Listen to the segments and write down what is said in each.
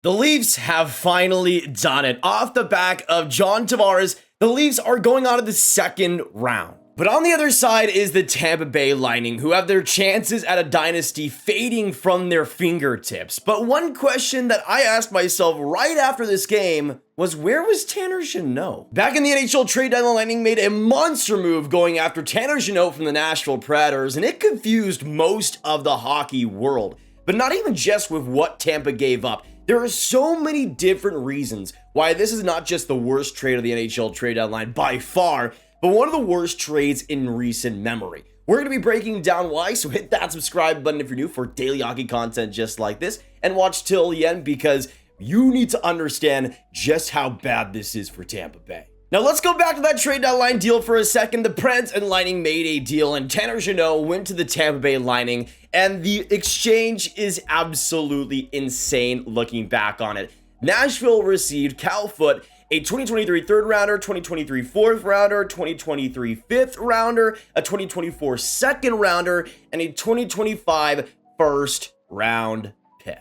The Leafs have finally done it. Off the back of John Tavares, the Leafs are going on to the second round. But on the other side is the Tampa Bay Lightning, who have their chances at a dynasty fading from their fingertips. But one question that I asked myself right after this game was, where was Tanner Jeannot? Back in the NHL trade deadline, the Lightning made a monster move going after Tanner Jeannot from the Nashville Predators, and it confused most of the hockey world. But not even just with what Tampa gave up. There are so many different reasons why this is not just the worst trade of the NHL trade deadline by far, but one of the worst trades in recent memory. We're going to be breaking down why, so hit that subscribe button if you're new for daily hockey content just like this, and watch till the end because you need to understand just how bad this is for Tampa Bay. Now let's go back to that trade deadline deal for a second. The Preds and Lightning made a deal, and Tanner Jeannot went to the Tampa Bay Lightning, and the exchange is absolutely insane looking back on it. Nashville received Cal Foote, a 2023 third rounder, 2023 fourth rounder, 2023 fifth rounder, a 2024 second rounder, and a 2025 first round pick.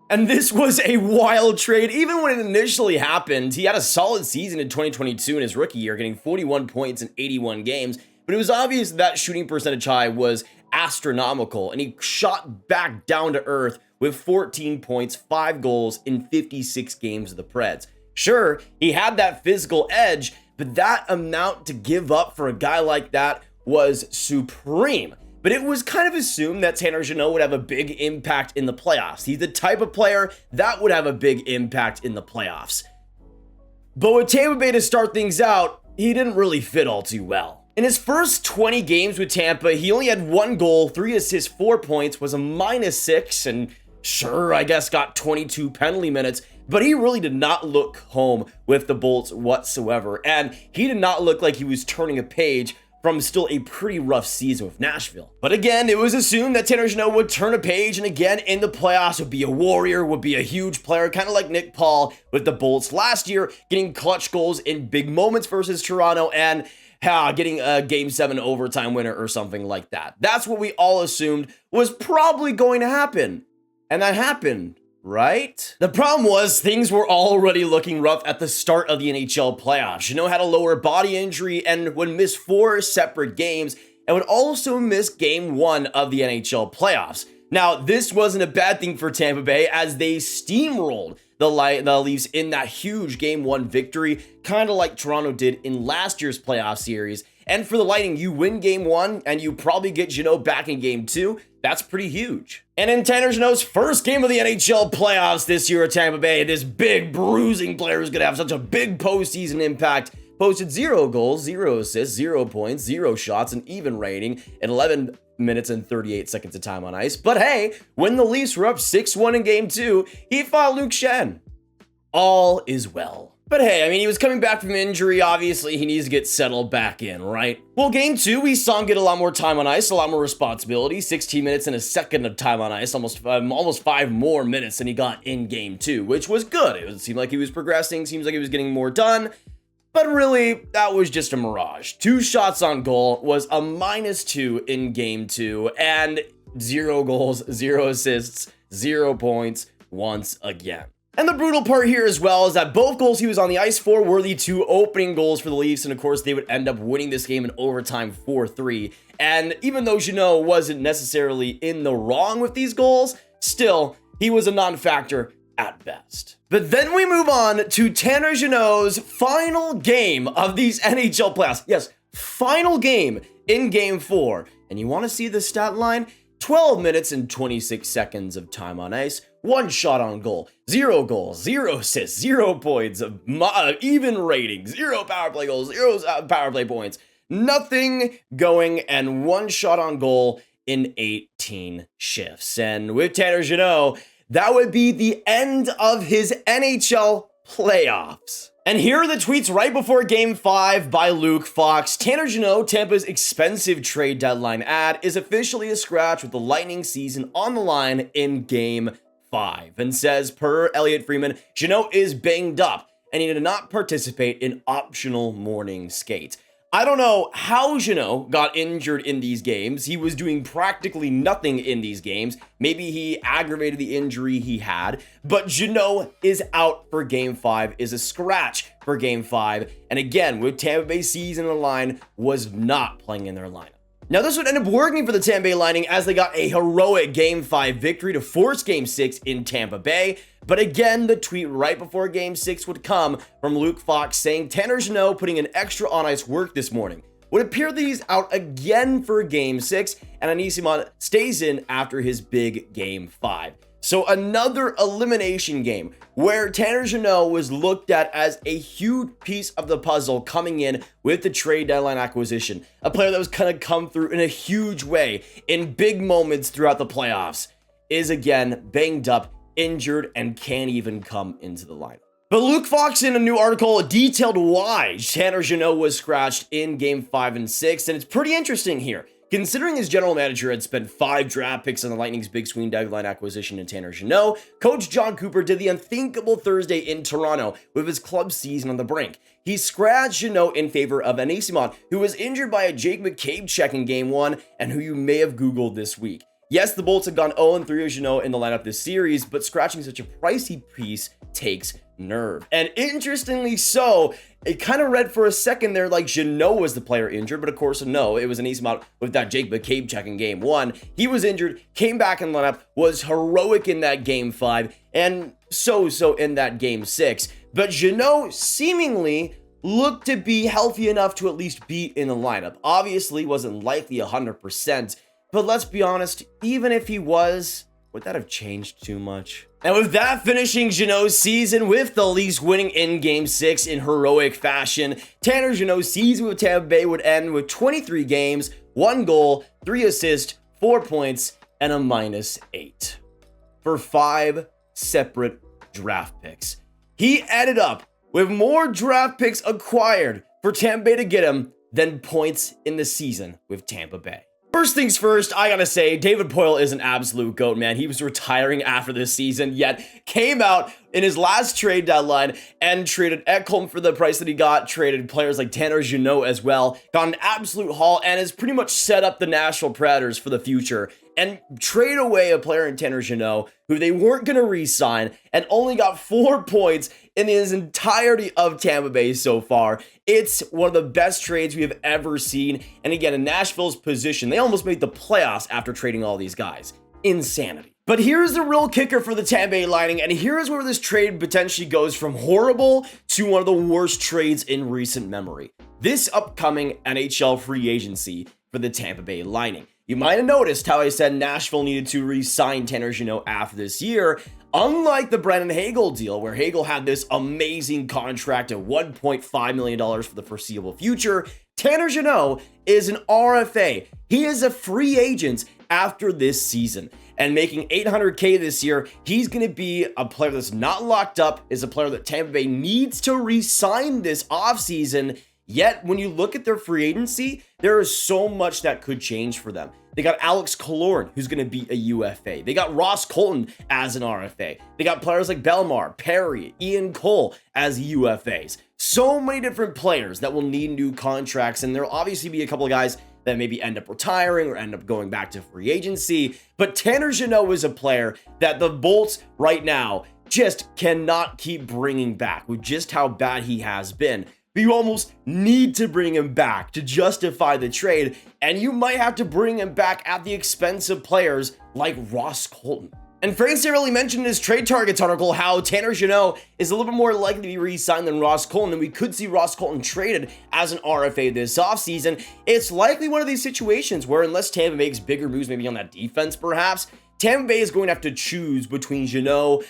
And this was a wild trade. Even when it initially happened, he had a solid season in 2022 in his rookie year, getting 41 points in 81 games. But it was obvious that shooting percentage high was astronomical, and he shot back down to earth with 14 points, 5 goals in 56 games of the Preds. Sure, he had that physical edge, but that amount to give up for a guy like that was supreme. But it was kind of assumed that Tanner Jeannot would have a big impact in the playoffs. He's the type of player that would have a big impact in the playoffs. But with Tampa Bay to start things out, he didn't really fit all too well. In his first 20 games with Tampa, he only had 1 goal, 3 assists, 4 points, was a -6, and sure, I guess got 22 penalty minutes, but he really did not look home with the Bolts whatsoever, and he did not look like he was turning a page from still a pretty rough season with Nashville. But again, it was assumed that Tanner Jeannot would turn a page, and again, in the playoffs, would be a warrior, would be a huge player, kind of like Nick Paul with the Bolts last year, getting clutch goals in big moments versus Toronto, and getting a Game 7 overtime winner or something like that. That's what we all assumed was probably going to happen. And that happened, right? The problem was things were already looking rough at the start of the NHL playoffs. Jeannot had a lower body injury and would miss 4 separate games and would also miss Game 1 of the NHL playoffs. Now, this wasn't a bad thing for Tampa Bay as they steamrolled the Leafs in that huge Game 1 victory, kind of like Toronto did in last year's playoff series. And for the Lightning, you win Game 1 and you probably get Jeannot back in Game 2. That's pretty huge. And in Tanner Jeannot's first game of the NHL playoffs this year at Tampa Bay, this big bruising player is going to have such a big postseason impact. Posted 0 goals, 0 assists, 0 points, 0 shots, an even rating, and 11 minutes and 38 seconds of time on ice. But hey, when the Leafs were up 6-1 in Game 2, he fought Luke Schenn. All is well. But hey, I mean, he was coming back from injury. Obviously, he needs to get settled back in, right? Well, Game 2, we saw him get a lot more time on ice, a lot more responsibility, 16 minutes and a second of time on ice, almost 5 more minutes than he got in Game 2, which was good. It seemed like he was progressing, seems like he was getting more done. But really, that was just a mirage. 2 shots on goal was a -2 in Game 2, and 0 goals, 0 assists, 0 points once again. And the brutal part here as well is that both goals he was on the ice for were the 2 opening goals for the Leafs, and of course they would end up winning this game in overtime 4-3. And even though Jeannot wasn't necessarily in the wrong with these goals, still, he was a non-factor at best. But then we move on to Tanner Jeannot's final game of these NHL playoffs. Yes, final game in Game 4. And you want to see the stat line? 12 minutes and 26 seconds of time on ice, 1 shot on goal, 0 goals, 0 assists, 0 points, even rating, 0 power play goals, 0 power play points, nothing going, and 1 shot on goal in 18 shifts. And with Tanner Jeannot, that would be the end of his NHL playoffs. And here are the tweets right before Game 5 by Luke Fox. Tanner Jeannot, Tampa's expensive trade deadline ad, is officially a scratch with the Lightning season on the line in Game 5. And says, per Elliotte Friedman, Jeannot is banged up and he did not participate in optional morning skates. I don't know how Jeannot got injured in these games. He was doing practically nothing in these games. Maybe he aggravated the injury he had, but Jeannot is out for Game 5, is a scratch for Game 5, and again, with Tampa Bay season on the line, was not playing in their lineup. Now, this would end up working for the Tampa Bay Lightning as they got a heroic Game 5 victory to force Game 6 in Tampa Bay. But again, the tweet right before Game 6 would come from Luke Fox saying Tanner Jeannot putting in extra on-ice work this morning. Would appear that he's out again for Game 6, and Anisimov stays in after his big Game 5. So another elimination game where Tanner Jeannot was looked at as a huge piece of the puzzle coming in with the trade deadline acquisition. A player that was going to come through in a huge way in big moments throughout the playoffs is again banged up, injured, and can't even come into the lineup. But Luke Fox in a new article detailed why Tanner Jeannot was scratched in Game 5 and 6, and it's pretty interesting here. Considering his general manager had spent 5 draft picks on the Lightning's big swing deadline acquisition in Tanner Jeannot, Coach Jon Cooper did the unthinkable Thursday in Toronto with his club season on the brink. He scratched Jeannot in favor of Anisimov, who was injured by a Jake McCabe check in Game 1 and who you may have Googled this week. Yes, the Bolts have gone 0-3 with Jeannot in the lineup this series, but scratching such a pricey piece takes nerve. And interestingly so, it kind of read for a second there like Jeannot was the player injured, but of course no, it was Anisimov with that Jake McCabe check in Game 1. He was injured, came back in the lineup, was heroic in that Game 5, and so in that Game 6. But Jeannot seemingly looked to be healthy enough to at least be in the lineup. Obviously wasn't likely 100%, but let's be honest, even if he was, would that have changed too much? And with that finishing Jeannot's season with the Leafs winning in Game 6 in heroic fashion, Tanner Jeannot's season with Tampa Bay would end with 23 games, 1 goal, 3 assists, 4 points, and a -8 for 5 separate draft picks. He ended up with more draft picks acquired for Tampa Bay to get him than points in the season with Tampa Bay. First things first, I gotta say, David Poile is an absolute GOAT, man. He was retiring after this season, yet came out in his last trade deadline and traded Ekholm for the price that he got, traded players like Tanner Jeannot as well, got an absolute haul, and has pretty much set up the Nashville Predators for the future. And trade away a player in Tanner Jeannot who they weren't going to re-sign and only got 4 points in his entirety of Tampa Bay so far. It's one of the best trades we have ever seen. And again, in Nashville's position, they almost made the playoffs after trading all these guys. Insanity. But here's the real kicker for the Tampa Bay Lightning, and here's where this trade potentially goes from horrible to one of the worst trades in recent memory. This upcoming NHL free agency for the Tampa Bay Lightning. You might have noticed how I said Nashville needed to re-sign Tanner Jeannot after this year. Unlike the Brandon Hagel deal, where Hagel had this amazing contract of $1.5 million for the foreseeable future, Tanner Jeannot is an RFA. He is a free agent after this season. And making $800K this year, he's going to be a player that's not locked up, is a player that Tampa Bay needs to re-sign this offseason. Yet, when you look at their free agency, there is so much that could change for them. They got Alex Killorn, who's going to be a UFA. They got Ross Colton as an RFA. They got players like Bellemare, Perry, Ian Cole as UFAs. So many different players that will need new contracts, and there'll obviously be a couple of guys that maybe end up retiring or end up going back to free agency. But Tanner Jeannot is a player that the Bolts right now just cannot keep bringing back with just how bad he has been. But you almost need to bring him back to justify the trade, and you might have to bring him back at the expense of players like Ross Colton. And Frank Cirelli mentioned in his trade targets article how Tanner Jeannot is a little bit more likely to be re-signed than Ross Colton, and we could see Ross Colton traded as an RFA this offseason. It's likely one of these situations where unless Tampa makes bigger moves, maybe on that defense perhaps, Tampa Bay is going to have to choose between Jeannot,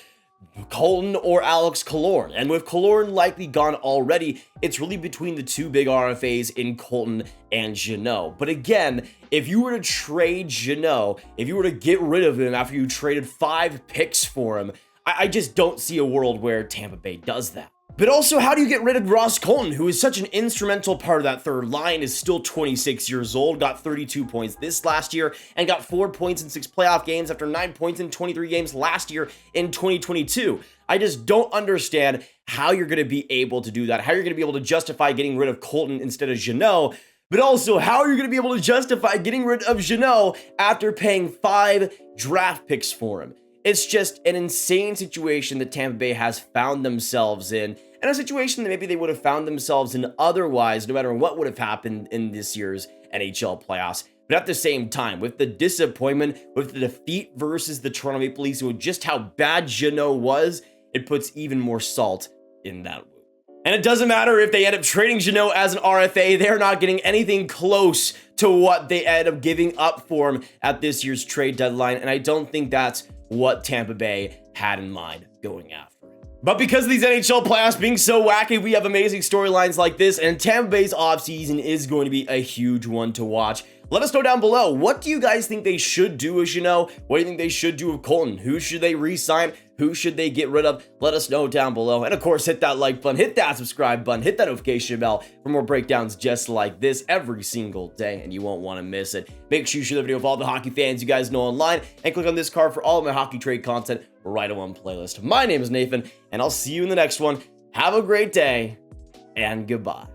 Colton, or Alex Killorn. And with Killorn likely gone already, it's really between the two big RFAs in Colton and Jeannot. But again, if you were to trade Jeannot, if you were to get rid of him after you traded 5 picks for him, I just don't see a world where Tampa Bay does that. But also, how do you get rid of Ross Colton, who is such an instrumental part of that third line, is still 26 years old, got 32 points this last year, and got 4 points in 6 playoff games after 9 points in 23 games last year in 2022. I just don't understand how you're going to be able to do that, how you're going to be able to justify getting rid of Colton instead of Jeannot, but also how are you going to be able to justify getting rid of Jeannot after paying 5 draft picks for him? It's just an insane situation that Tampa Bay has found themselves in, and a situation that maybe they would have found themselves in otherwise, no matter what would have happened in this year's NHL playoffs. But at the same time, with the disappointment, with the defeat versus the Toronto Maple Leafs, with just how bad Jeannot was, it puts even more salt in that wound. And it doesn't matter if they end up trading Jeannot as an RFA, they're not getting anything close to what they end up giving up for him at this year's trade deadline, and I don't think that's what Tampa Bay had in mind going after it. But because of these NHL playoffs being so wacky, we have amazing storylines like this, and Tampa Bay's offseason is going to be a huge one to watch. Let us know down below, what do you guys think they should do with Jeannot? What do you think they should do with Colton? Who should they re-sign? Who should they get rid of? Let us know down below. And of course, hit that like button, hit that subscribe button, hit that notification bell for more breakdowns just like this every single day, and you won't want to miss it. Make sure you share the video with all the hockey fans you guys know online, and click on this card for all of my hockey trade content right on one playlist. My name is Nathan, and I'll see you in the next one. Have a great day, and goodbye.